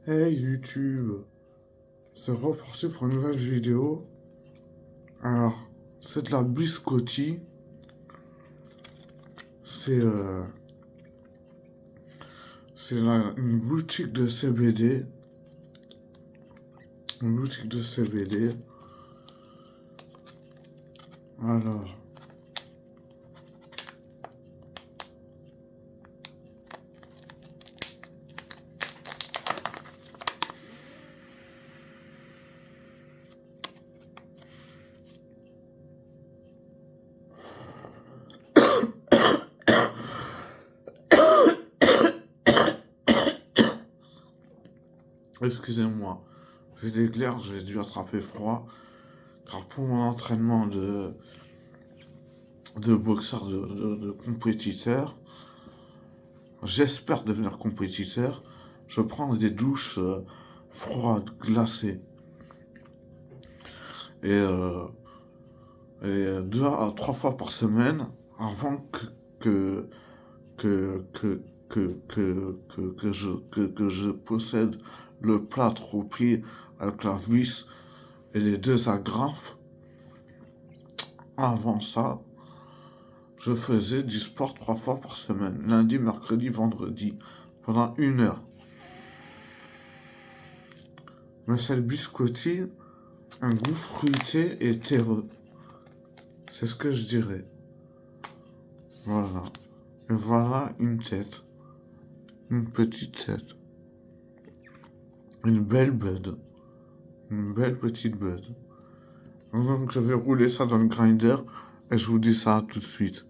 Hey YouTube, c'est reparti pour une nouvelle vidéo. Alors, c'est de la biscotti. C'est une boutique de CBD. Une boutique de CBD. Alors, excusez-moi, j'ai des glaires, j'ai dû attraper froid. Car pour mon entraînement de boxeur, de compétiteur, j'espère devenir compétiteur, je prends des douches froides, glacées. Et, euh, et 2 à 3 fois par semaine avant que, que, que, que je possède le plâtre au pied avec la vis et les 2 agrafes. Avant ça, je faisais du sport 3 fois par semaine, lundi, mercredi, vendredi, pendant 1 heure. Mais cette biscotti, un goût fruité et terreux. C'est ce que je dirais. Voilà. Et voilà une tête. Une petite tête. Une belle bud. Une belle petite bud. Donc je vais rouler ça dans le grinder et je vous dis ça tout de suite.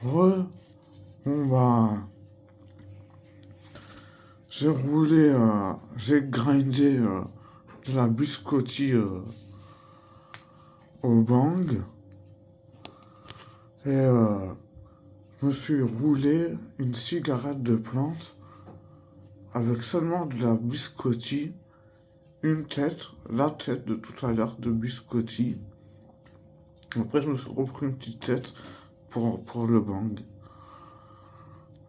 Bon bah, j'ai roulé, j'ai grindé de la biscotti au bang et je me suis roulé une cigarette de plante avec seulement de la biscotti, une tête, la tête de tout à l'heure de biscotti. Après je me suis repris une petite tête pour le bang.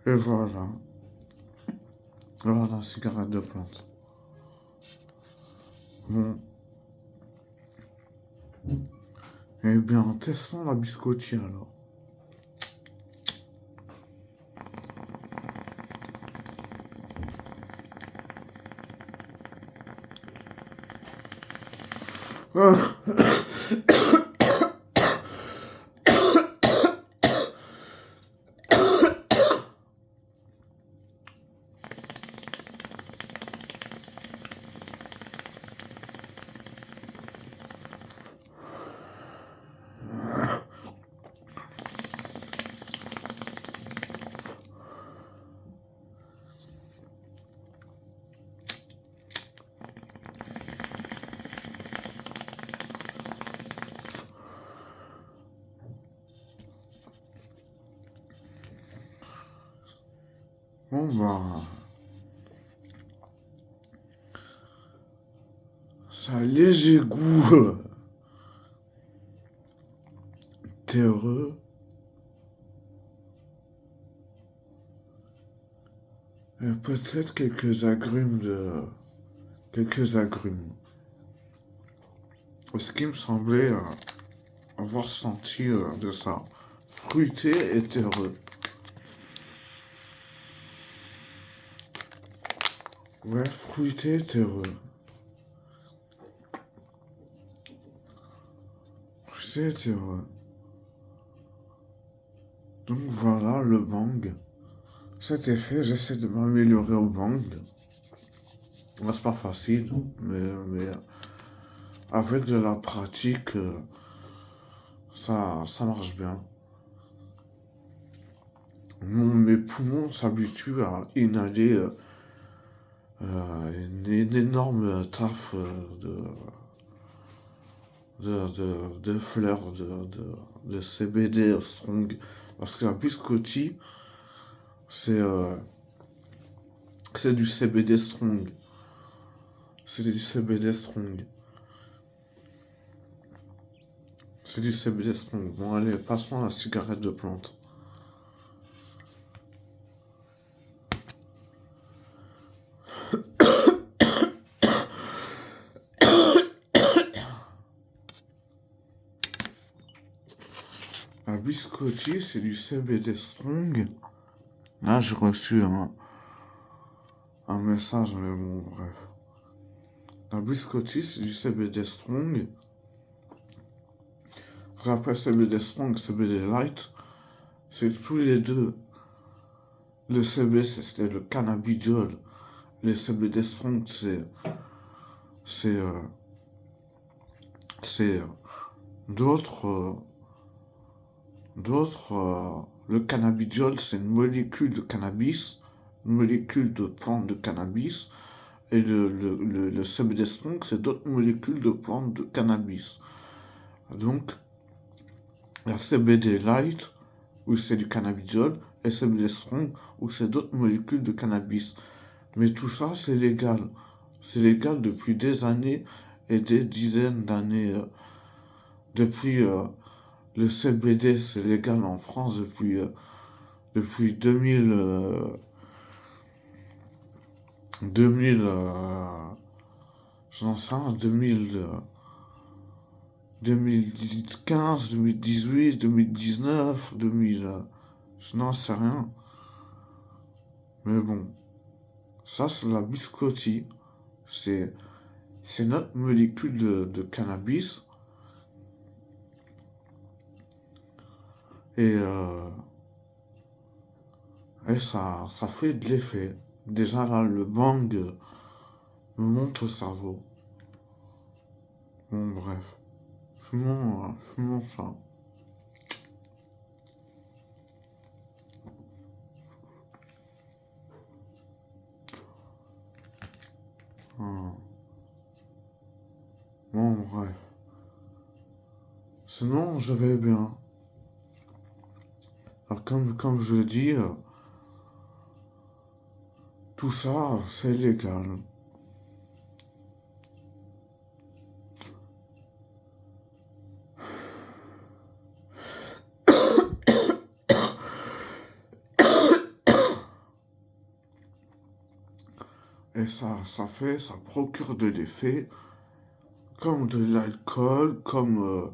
Et voilà. Voilà, cigarette de plante. Bon. Eh bien, testons la biscotti alors. Bon bah, ça a léger goût terreux. Et peut-être quelques agrumes de... Quelques agrumes. Ce qui me semblait avoir senti de ça. Fruité et terreux. Ouais, fruité et terreux. Fruité et terreux. Donc voilà le bang. Cet effet, j'essaie de m'améliorer au bang. Là, c'est pas facile, mais avec de la pratique, ça marche bien. Mes poumons s'habituent à inhaler une énorme taf de fleurs de CBD strong. Parce que la biscotti, c'est c'est du CBD strong. C'est du CBD strong. C'est du CBD strong. Bon, allez, passons à la cigarette de plante. biscotti, c'est du CBD strong. Là, j'ai reçu un message, mais bon, bref. La biscotti, c'est du CBD strong. J'appelle CBD strong, CBD light. C'est tous les deux. Le CBD, c'est le cannabidiol. Le CBD strong, c'est, euh, c'est d'autres, le cannabidiol, c'est une molécule de cannabis, une molécule de plante de cannabis. Et le CBD strong, c'est d'autres molécules de plantes de cannabis. Donc, la CBD light, où c'est du cannabidiol, et CBD strong, où c'est d'autres molécules de cannabis. Mais tout ça, c'est légal. C'est légal depuis des années et des dizaines d'années. Depuis le CBD, c'est légal en France depuis 2000, j'en sais rien, 2015, 2018, 2019, 2000, je n'en sais rien. Mais bon, ça c'est la biscotti, c'est notre molécule de cannabis. Et, ça fait de l'effet. Déjà là, le bang me monte au cerveau. Bon bref, fumons ça. Ah. Bon bref. Sinon, je vais bien. Alors, comme je le dis, tout ça, c'est légal. Et ça procure de l'effet, comme de l'alcool, comme,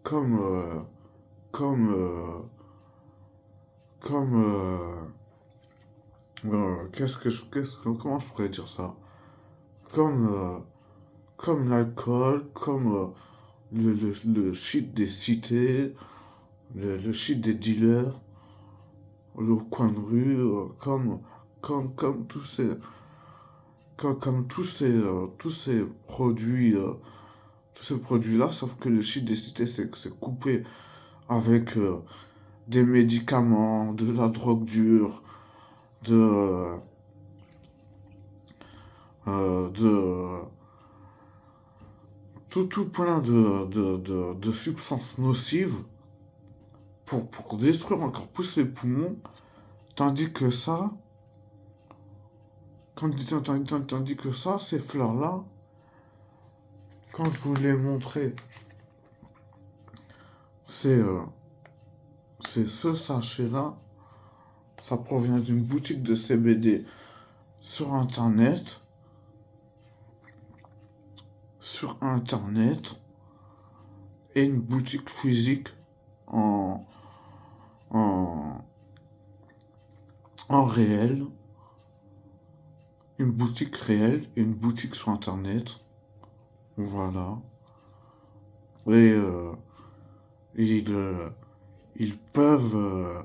comme, comme, comment je pourrais dire ça? Comme, comme l'alcool, comme le shit des cités, le shit des dealers, le coin de rue, comme tous ces, comme tous ces produits, tous ces produits-là, sauf que le shit des cités, c'est coupé avec des médicaments, de la drogue dure, de, de tout plein de substances nocives pour détruire encore plus les poumons, tandis que ça, tandis que ça, ces fleurs-là, quand je vous les montrais, c'est ce sachet-là, ça provient d'une boutique de CBD sur Internet, et une boutique physique en, en, en réel, une boutique réelle et une boutique sur Internet. Voilà. Et ils, euh, ils peuvent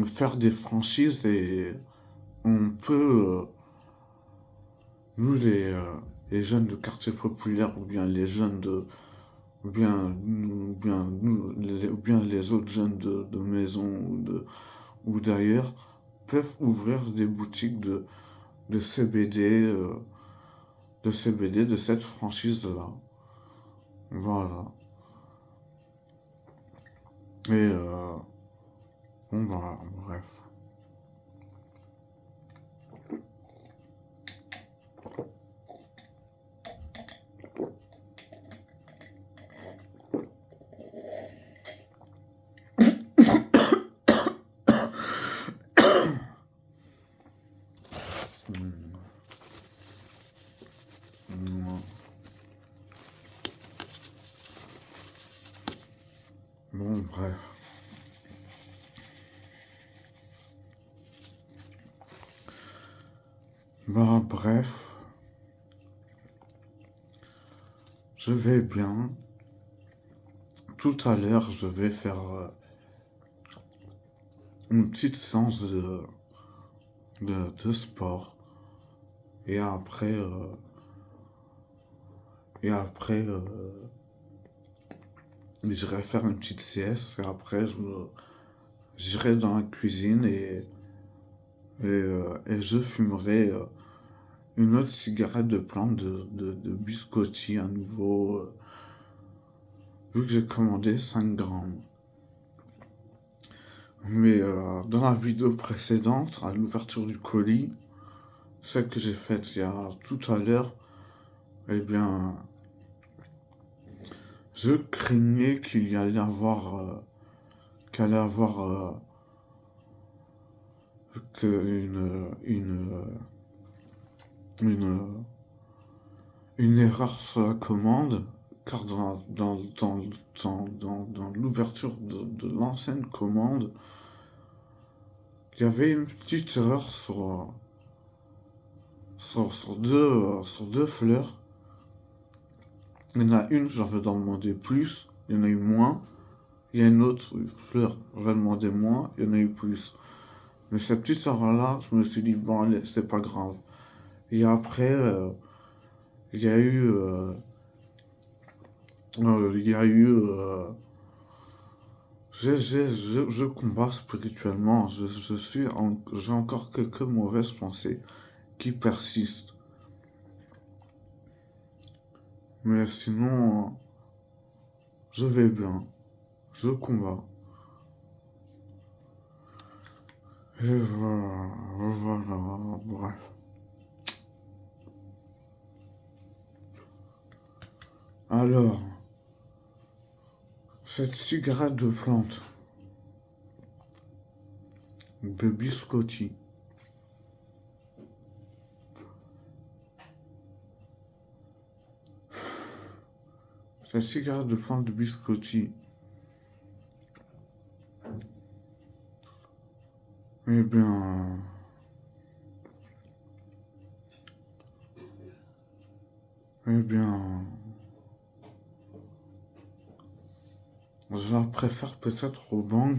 faire des franchises et on peut, nous les jeunes de quartier populaire ou bien les jeunes de, ou bien les autres jeunes de maison ou d'ailleurs peuvent ouvrir des boutiques de CBD, de cette franchise-là. Voilà. Et bon bah bref. bref. Bref. Je vais bien. Tout à l'heure, je vais faire une petite séance de sport. Et après, j'irai faire une petite sieste. Et après, j'irai dans la cuisine et je fumerai une autre cigarette de plante de biscotti à nouveau. Vu que j'ai commandé 5 grammes. Mais dans la vidéo précédente, à l'ouverture du colis, celle que j'ai faite il y a tout à l'heure, eh bien, je craignais qu'il allait avoir, que une, une erreur sur la commande, car dans l'ouverture de l'ancienne commande, il y avait une petite erreur sur deux fleurs. Il y en a une, j'avais demandé plus, il y en a eu moins. Il y a une autre fleur, j'avais demandé moins, il y en a eu plus. Mais cette petite erreur-là, je me suis dit, bon, allez, c'est pas grave. Et après, il y a eu, il y a eu, je combats spirituellement. J'ai encore quelques mauvaises pensées qui persistent. Mais sinon, je vais bien. Je combats. Et voilà, bref. Alors, cette cigarette de plante, de biscotti, cette cigarette de plante de biscotti, eh bien, je la préfère peut-être au banc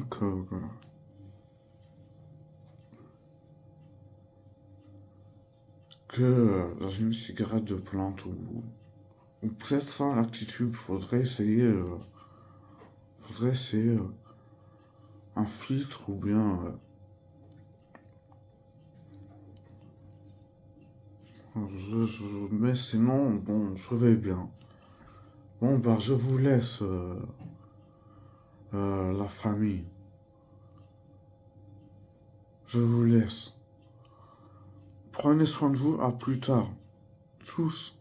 que dans une cigarette de plante ou peut-être sans l'attitude, faudrait essayer un filtre ou bien, mais sinon, bon, je vais bien. Bon, bah, je vous laisse, la famille. Je vous laisse. Prenez soin de vous, à plus tard. Tous.